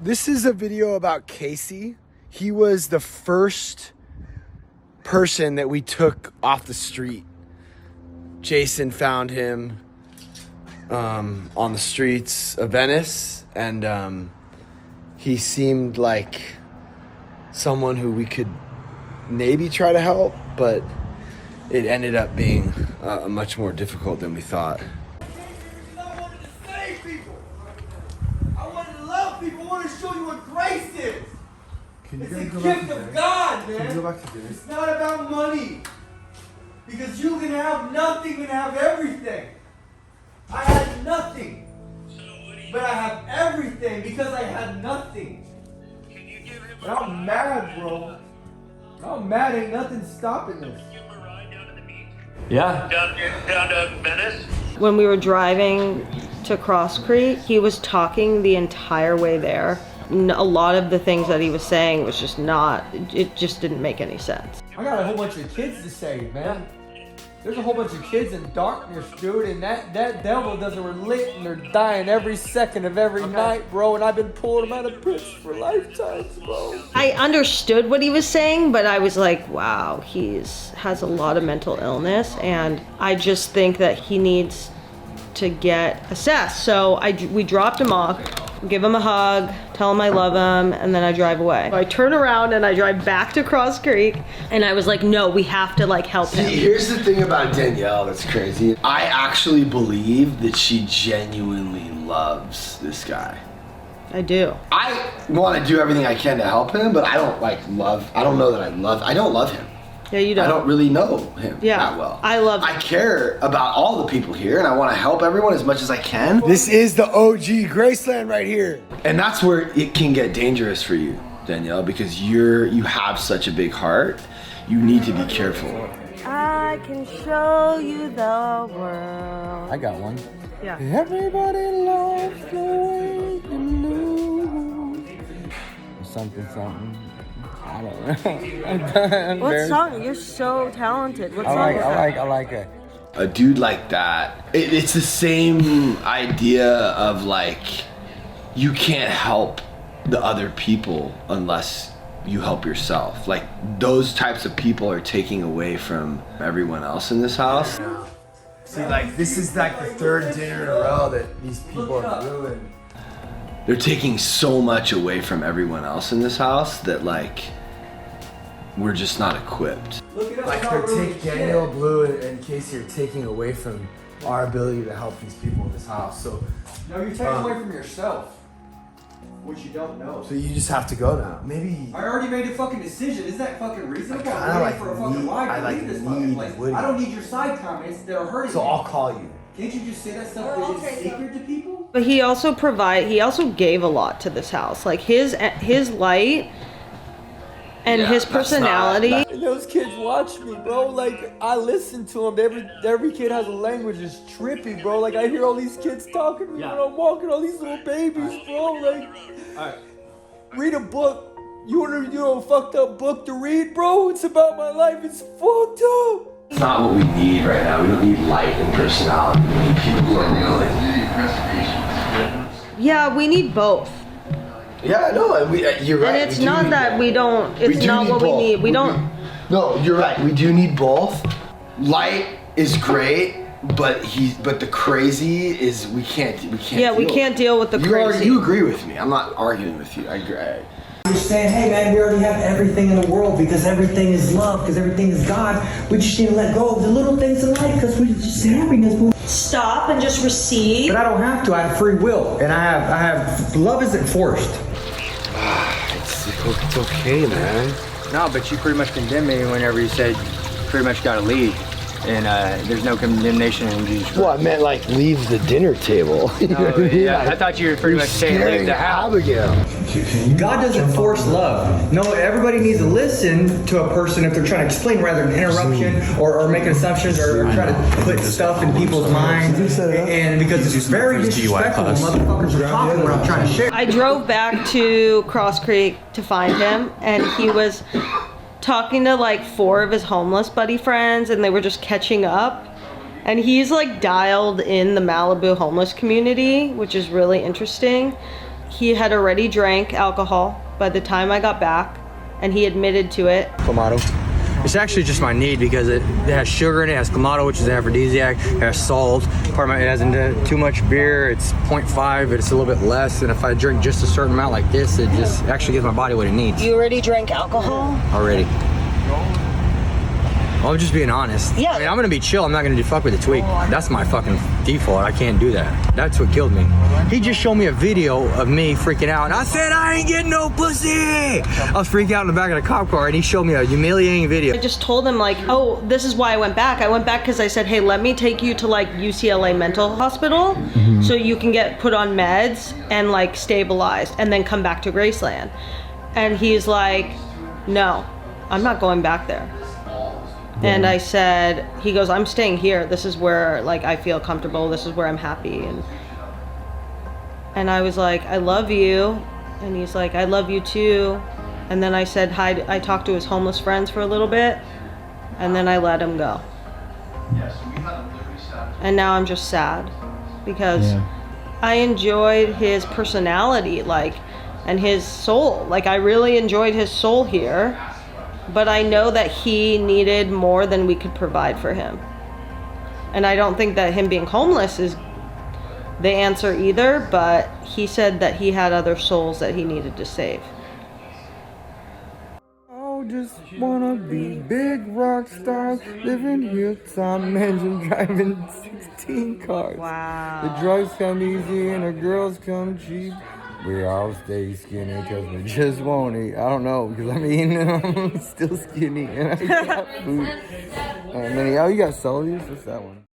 This is a video about Casey. He was the first person that we took off the street. Jason found him on the streets of Venice, and he seemed like someone who we could maybe try to help, but it ended up being much more difficult than we thought. I wanted to save people. I wanted to love people. I wanted to show you what grace is. It's a gift of God, man. Can you go back to dinner? It's not about money. Because you can have nothing and have everything. I had nothing. But I have everything because I had nothing. And I'm mad, bro. I'm mad. Ain't nothing stopping this. Yeah. Down to Venice? When we were driving to Cross Creek, he was talking the entire way there. A lot of the things that he was saying was just not, it just didn't make any sense. I got a whole bunch of kids to save, man. There's a whole bunch of kids in darkness, dude, and that devil doesn't relent, and they're dying every second of every night, bro, and I've been pulling them out of pits for lifetimes, bro. I understood what he was saying, but I was like, wow, has a lot of mental illness, and I just think that he needs to get assessed. So we dropped him off, give him a hug, tell him I love him, and then I drive away. So I turn around and I drive back to Cross Creek, and I was like, no, we have to like help him. See, here's the thing about Danielle that's crazy. I actually believe that she genuinely loves this guy. I do. I want to do everything I can to help him, but I don't love him. Yeah, you don't. I don't really know him that well. I care about all the people here, and I want to help everyone as much as I can. This is the OG Graceland right here. And that's where it can get dangerous for you, Danielle, because you have such a big heart. You need to be careful. I can show you the world. I got one. Yeah. Everybody loves the way you move. Something. I don't know. What song? You're so talented. What song is that? I like it. A dude like that, it's the same idea of like, you can't help the other people unless you help yourself. Like, those types of people are taking away from everyone else in this house. See, like, this is like the third dinner in a row that these people are ruined. They're taking so much away from everyone else in this house that like, we're just not equipped. Like Daniel, Blue, and Casey are taking away from our ability to help these people in this house. So No, you're taking away from yourself, which you don't know. you just have to go now. Maybe. I already made a fucking decision. Is that fucking reasonable? I I'm kinda waiting for a fucking ride to leave this fucking place. Woody. I don't need your side comments that are hurting So me. I'll call you. Can't you just say that stuff that is secret to people? But he also gave a lot to this house. Like his light and his personality. And those kids watch me, bro. Like, I listen to them. Every kid has a language. It's trippy, bro. Like, I hear all these kids talking to me when I'm walking, all these little babies, bro. Like, read a book. You want to do a fucked up book to read, bro? It's about my life. It's fucked up. It's not what we need right now. We don't need light and personality. We need people who are real. Yeah, we need both. Yeah, no, you're right. And it's not that we don't. It's not what we need. We don't. No, you're right. We do need both. Light is great, but the crazy is we can't. Yeah, we can't deal with the crazy. You agree with me. I'm not arguing with you. I agree. You're saying, hey man, we already have everything in the world because everything is love, because everything is God. We just need to let go of the little things in life because we're just happiness. Stop and just receive. But I don't have to. I have free will, and I have love isn't forced. It's okay, man. No, but you pretty much condemned me whenever you said pretty much got to leave. And there's no condemnation in Jesus Christ. Well, I meant like leave the dinner table. Oh, yeah, I thought you were pretty much saying leave the house. Abigail. God doesn't force love. No, everybody needs to listen to a person if they're trying to explain rather than interruption or making assumptions or try to put stuff in people's minds. And because it's very disrespectful when motherfuckers are talking what I'm trying to share. I drove back to Cross Creek to find him, and he was talking to like 4 of his homeless buddy friends, and they were just catching up. And he's like dialed in the Malibu homeless community, which is really interesting. he had already drank alcohol by the time I got back, and he admitted to it. Clamato. It's actually just my need because it has sugar in it. It has Clamato, which is an aphrodisiac. It has salt. Part of it hasn't too much beer. It's 0.5, but it's a little bit less. And if I drink just a certain amount like this, it just actually gives my body what it needs. You already drank alcohol? Already. I'm just being honest. Yeah. I mean, I'm gonna be chill. I'm not gonna do fuck with a tweak. That's my fucking default. I can't do that. That's what killed me. He just showed me a video of me freaking out, and I said I ain't getting no pussy. I was freaking out in the back of the cop car, and he showed me a humiliating video. I just told him like, oh, this is why I went back. I went back because I said, hey, let me take you to like UCLA mental hospital so you can get put on meds and like stabilized and then come back to Graceland. And he's like, no, I'm not going back there. And I said, he goes, I'm staying here. This is where like I feel comfortable. This is where I'm happy. And I was like, I love you. And he's like, I love you too. And then I said hi. I talked to his homeless friends for a little bit, and then I let him go. And now I'm just sad because I enjoyed his personality, like, and his soul. Like, I really enjoyed his soul here. But I know that he needed more than we could provide for him. And I don't think that him being homeless is the answer either, but he said that he had other souls that he needed to save. I just wanna be big rock stars, living hilltop mansion, driving 16 cars. Wow. The drugs come easy and the girls come cheap. We all stay skinny because we just won't eat. I don't know because I'm eating and I'm still skinny and I got food. Oh, you got Sully's? What's that one?